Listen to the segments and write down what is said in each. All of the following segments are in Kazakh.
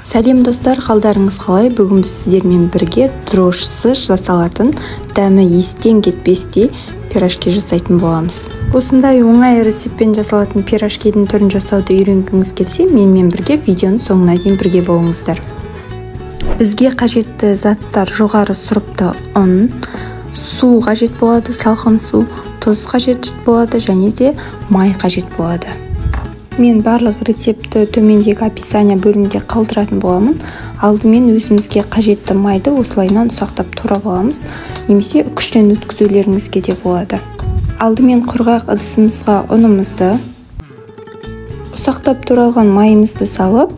Сәлем достар, қалдарыңыз қалай? Бүгін біз сіздермен бірге дрожжсыз жасалатын, дәмі естен кетпестей пирожки жасайтын боламыз. Осындай оңай рецептпен жасалатын пирожкидің түрін жасауды үйренгіңіз келсе, менімен бірге видеоның соңына дейін бірге болыңыздар. Бізге қажетті заттар жоғары сұрыпты ұн, су қажет болады, салқын су, тұз қажет болады және де май қажет болады. Мен барлық рецепті төмендегі описание бөлімінде қалдыратын боламын. Алдымен өзімізге қажетті майды осылайынан ұсақтап турап аламыз, немесе үкіштен өткізулеріңізге де болады. Алдымен құрғақ ыдысымызға ұнымызды, ұсақтап туралған майымызды салып,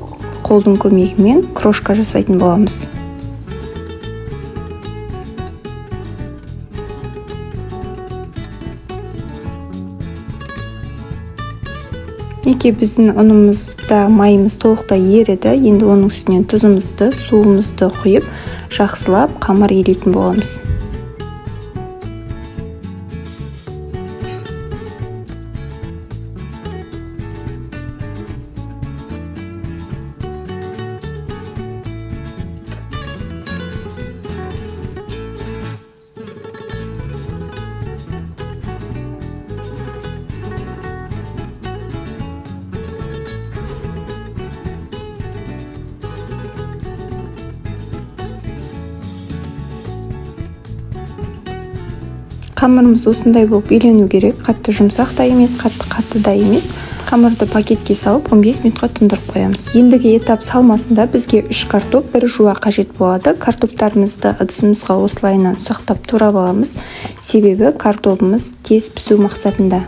қолдың көмегімен крошка жасайтын боламыз. Неке біздің ұнымызда майымыз толықтай еріді, енді оның үстінен тұзымызды, суымызды құйып, жақсылап қамыр елейтін боламыз. Қамырымыз осындай болып үйлену керек, қатты жұмсақ та емес, қатты да емес. Қамырды пакетке салып 15 минутқа тұндырып қоямыз. Ендігі этап салмасында бізге 3 картоп, 1 жуа қажет болады. Картоптарымызды ыдысымызға осылайынан ұсақтап турап аламыз, себебі картопымыз тез пісу мақсатында.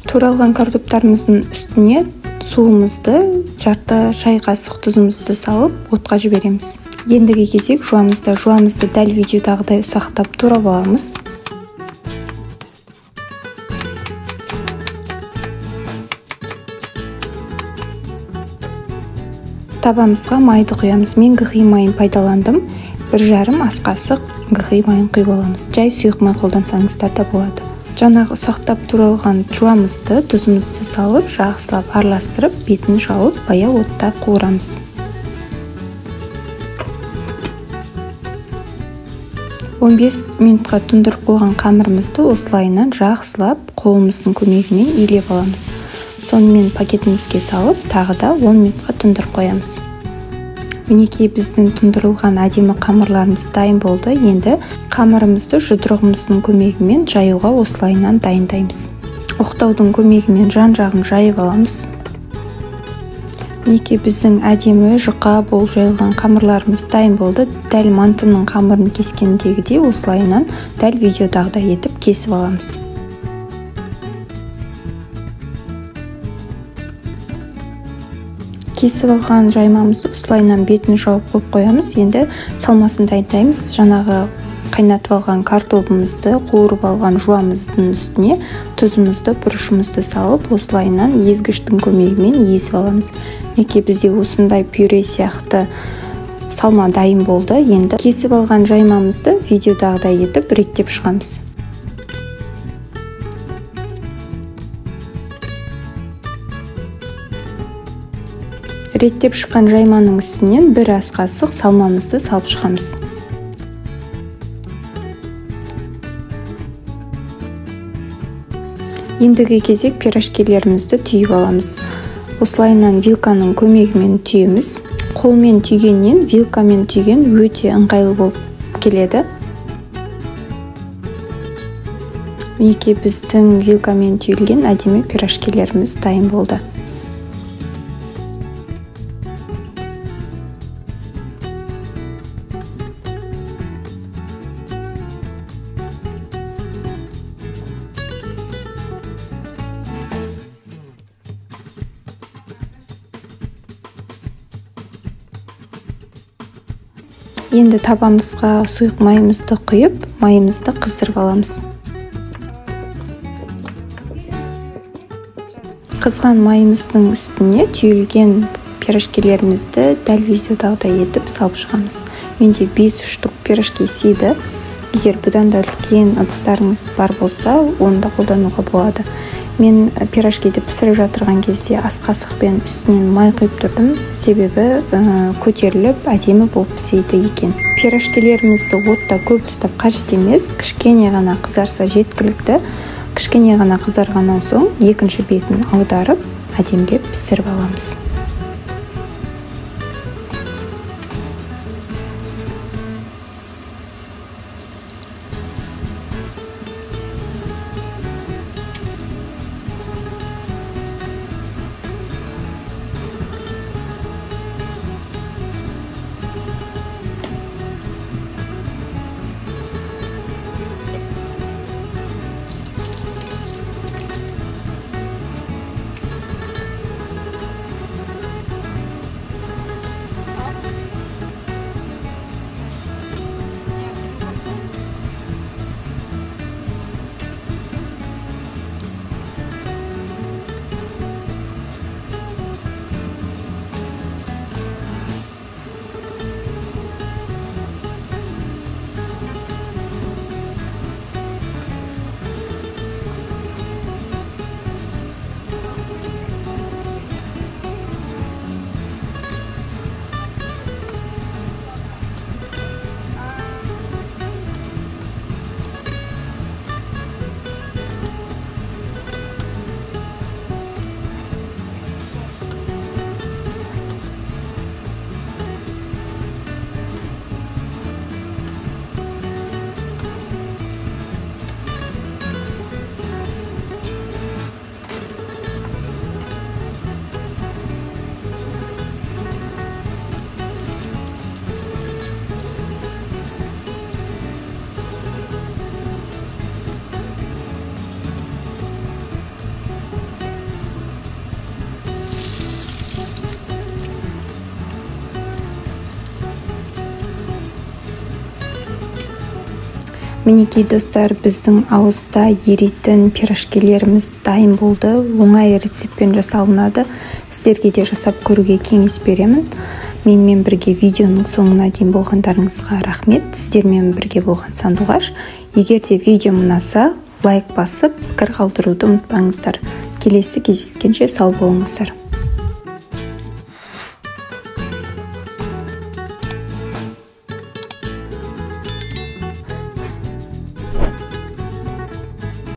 Туралған картоптарымыздың үстіне суымызды, жарты шай қасық тұзымызды салып, отқа жібереміз. Ендігі кезек жуамызды дәл видеодағыдай ұсақтап турап аламыз. Табамызға майды құямыз. Мен гхи майын пайдаландым. 1,5 ас қасық гхи майын құйып аламыз. Жай сұйық май қолдансаңыздар да болады. Жаңағы ұсақтап туралған жуамызды, тұзымызды салып, жақсылап араластырып, бетін жауып, баяу отта қуырамыз. Он 15 минутқа тұндырып қойған қамырымызды осылайынан жақсылап қолымыздың көмегімен илеп аламыз. Сонымен пакетімізге салып, тағы да 10 минутқа тұндырып қоямыз. Мінекей біздің тұндырылған әдемі қамырларымыз дайын болды. Енді қамырымызды жұдырығымыздың көмегімен жаюға осылайынан дайындаймыз. Оқтаудың көмегімен жан-жағын жайып аламыз. Мінекей біздің әдемі жұқа болып жайылған қамырларымыз дайын болды. Дәл мантының қамырын кескендегідей осылайынан дәл видеодағыдай етіп кесіп аламыз. Кесіп алған жаймамызды осылайынан бетін жауып қойып қоямыз. Енді салмасын дайындаймыз. Жаңағы қайнатып алған картопымызды, қуырып алған жуамыздың үстіне тұзымызды, бұрышымызды салып, осылайынан езгіштің көмегімен езіп аламыз. Мінекей бізде осындай пюре сияқты салма дайын болды. Енді кесіп алған жаймамызды видеодағыдай етіп реттеп шығамыз. Реттеп шыққан жайманың үстінен 1 ас қасық салмамызды салып шығамыз. Ендігі кезек пирожкилерімізді түйіп аламыз. Осылайынан вилканың көмегімен түйеміз. Қолмен түйгеннен вилкамен түйген өте ыңғайлы болып келеді. Мінекей біздің вилкамен түйілген әдемі пирожкилеріміз дайын болды. Енді табамызға сұйық майымызды құйып, майымызды қыздырып аламыз. Қызған майымыздың үстіне түйілген пирожкилерімізді дәл видеодағыдай етіп салып шығамыз. Менде 5 штук пирожки сиді. Егер бұдан да үлкен ыдыстарыңыз бар болса, оны да қолдануға болады. Мен пирожкиді пісіріп жатырған кезде ас қасықпен үстінен май құйып тұрдым, себебі көтеріліп әдемі болып пісейді екен. Пирожкилерімізді отта көп ұстап қажет емес, кішкене ғана қызарса жеткілікті. Кішкене ғана қызарғаннан соң екінші бетін аударып, әдемілеп пісіріп аламыз. Мінекей достар, біздің ауызда еритін пирожкилеріміз дайын болды. Оңай рецептпен жасалынады. Сіздерге де жасап көруге кеңес беремін. Менімен бірге видеоның соңына дейін болғандарыңызға рахмет. Сіздермен бірге болған Сандуғаш. Егер де видео ұнаса, лайк басып, пікір қалдыруды ұмытпаңыздар. Келесі кездескенше сау болыңыздар.